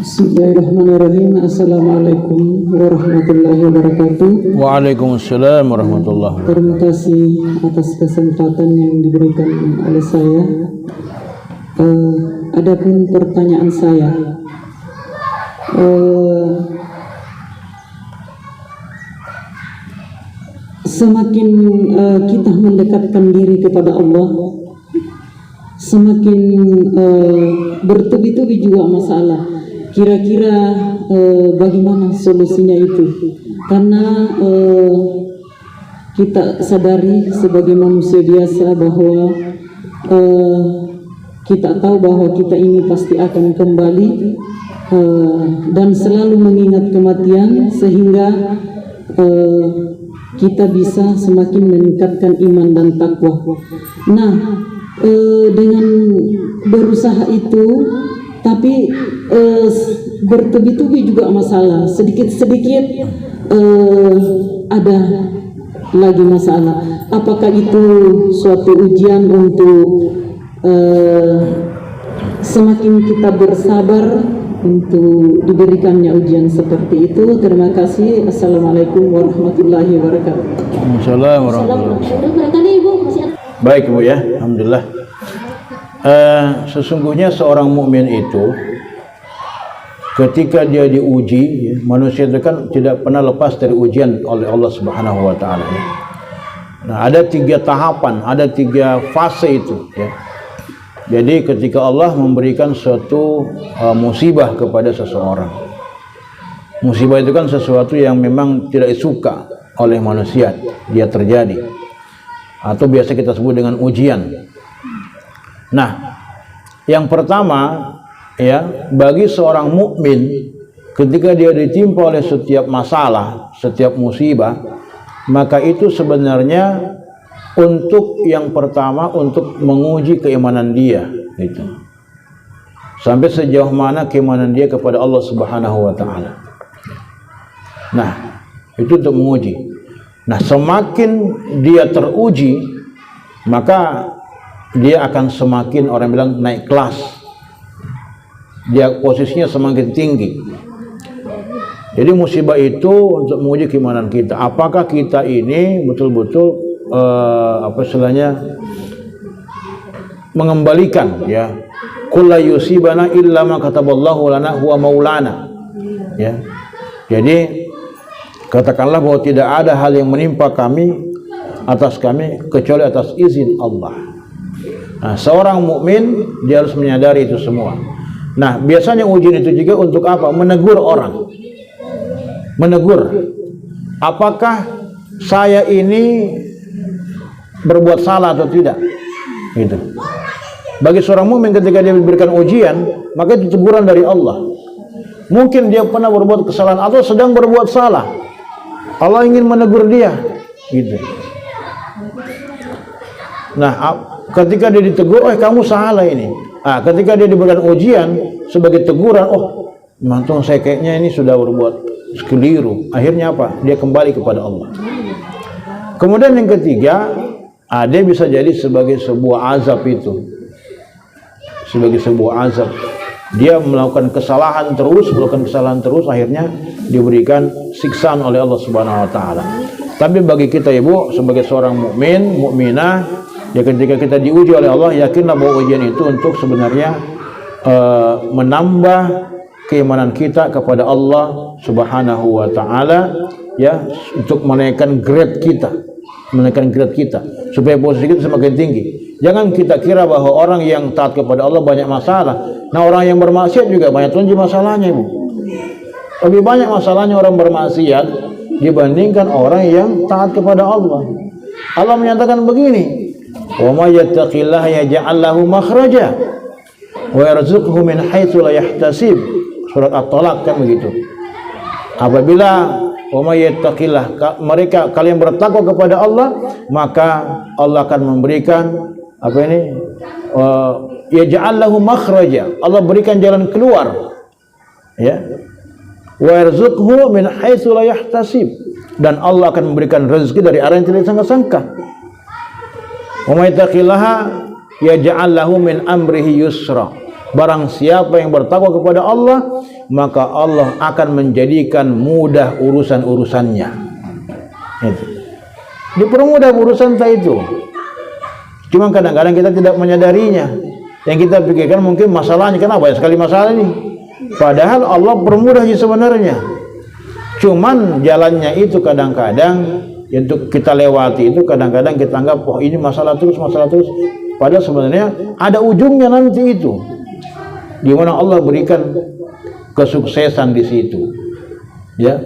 Bismillahirrahmanirrahim. Assalamualaikum warahmatullahi wabarakatuh. Waalaikumsalam warahmatullahi wabarakatuh. Terima kasih atas kesempatan yang diberikan oleh saya. Adapun pertanyaan saya, semakin kita mendekatkan diri kepada Allah, semakin bertubi-tubi juga masalah. Kira-kira bagaimana solusinya itu? Karena kita sadari sebagai manusia biasa bahwa kita tahu bahwa kita ini pasti akan kembali dan selalu mengingat kematian, sehingga kita bisa semakin meningkatkan iman dan takwa. Nah, dengan berusaha itu, tapi bertubi-tubi juga masalah, sedikit-sedikit ada lagi masalah. Apakah itu suatu ujian untuk semakin kita bersabar untuk diberikannya ujian seperti itu? Terima kasih. Assalamualaikum warahmatullahi wabarakatuh. Assalamualaikum warahmatullahi wabarakatuh. Baik Bu ya, alhamdulillah. Sesungguhnya seorang mukmin itu ketika dia diuji, manusia itu kan tidak pernah lepas dari ujian oleh Allah Subhanahu wa taala. Nah, ada 3 tahapan, ada 3 fase itu ya. Jadi ketika Allah memberikan suatu musibah kepada seseorang, musibah itu kan sesuatu yang memang tidak disuka oleh manusia, dia terjadi, atau biasa kita sebut dengan ujian. Nah, yang pertama ya, bagi seorang mukmin ketika dia ditimpa oleh setiap masalah, setiap musibah, maka itu sebenarnya untuk yang pertama untuk menguji keimanan dia gitu. Sampai sejauh mana keimanan dia kepada Allah Subhanahu wa taala. Nah, itu untuk menguji. Nah, semakin dia teruji, maka dia akan semakin, orang bilang, naik kelas. Dia posisinya semakin tinggi. Jadi musibah itu untuk menguji keimanan kita. Apakah kita ini betul-betul apa istilahnya, mengembalikan ya, kullu yusibana illa ma kataballahu lana huwa maulana ya. Jadi katakanlah bahwa tidak ada hal yang menimpa kami, atas kami, kecuali atas izin Allah. Nah, seorang mukmin dia harus menyadari itu semua. Nah, biasanya ujian itu juga untuk apa? Menegur orang. Menegur. Apakah saya ini berbuat salah atau tidak? Gitu. Bagi seorang mukmin ketika dia diberikan ujian, maka itu teguran dari Allah. Mungkin dia pernah berbuat kesalahan atau sedang berbuat salah. Allah ingin menegur dia, gitu. Nah, ketika dia ditegur, oh kamu salah ini. Nah, ketika dia diberikan ujian sebagai teguran, oh mantung saya kayaknya ini sudah berbuat keliru. Akhirnya apa? Dia kembali kepada Allah. Kemudian yang ketiga, dia bisa jadi sebagai sebuah azab itu. Sebagai sebuah azab. Dia melakukan kesalahan terus, akhirnya diberikan siksaan oleh Allah Subhanahu wa taala. Tapi bagi kita Ibu, sebagai seorang mukmin, mukminah, ya ketika kita diuji oleh Allah, yakinlah bahwa ujian itu untuk sebenarnya menambah keimanan kita kepada Allah Subhanahu wa taala ya, untuk menaikkan grade kita, supaya posisi kita semakin tinggi. Jangan kita kira bahwa orang yang taat kepada Allah banyak masalah. Nah, orang yang bermaksiat juga banyak masalahnya, Bu. Lebih banyak masalahnya orang bermaksiat dibandingkan orang yang taat kepada Allah. Allah menyatakan begini, wa may yattaqillaha yaj'al lahu makhraja wa yarzuqhu min haitsu la yahtasib. Surat At-Talaq kan begitu. Apabila wa may yattaqillah, mereka kalian bertakwa kepada Allah, maka Allah akan memberikan apa ini? Yaj'al lahu makhraja. Allah berikan jalan keluar. Ya. Wa yarzuqhu min haitsu la yahtasib. Dan Allah akan memberikan rezeki dari arah yang tidak disangka-sangka. Wa may yattaqillaha yaj'al lahu min amrihi yusra. Barang siapa yang bertakwa kepada Allah, maka Allah akan menjadikan mudah urusan-urusannya. Itu. Dipermudah urusan itu. Cuma kadang-kadang kita tidak menyadarinya. Yang kita pikirkan mungkin masalahnya, kenapa banyak sekali masalah ini. Padahal Allah permudah sebenarnya. Cuman jalannya itu kadang-kadang untuk kita lewati itu kadang-kadang kita anggap oh ini masalah terus. Padahal sebenarnya ada ujungnya nanti itu. Di mana Allah berikan kesuksesan di situ. Ya.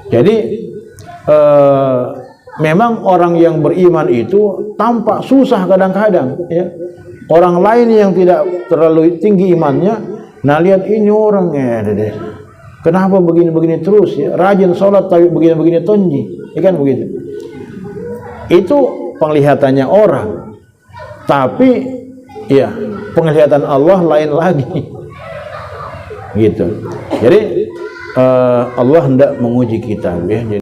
Jadi memang orang yang beriman itu tampak susah kadang-kadang, ya. Orang lain yang tidak terlalu tinggi imannya, nah lihat ini orang kenapa begini-begini terus, ya, rajin sholat tapi begini-begini tonji, ya kan begitu. Itu penglihatannya orang, tapi ya penglihatan Allah lain lagi, gitu. Jadi Allah hendak menguji kita, ya.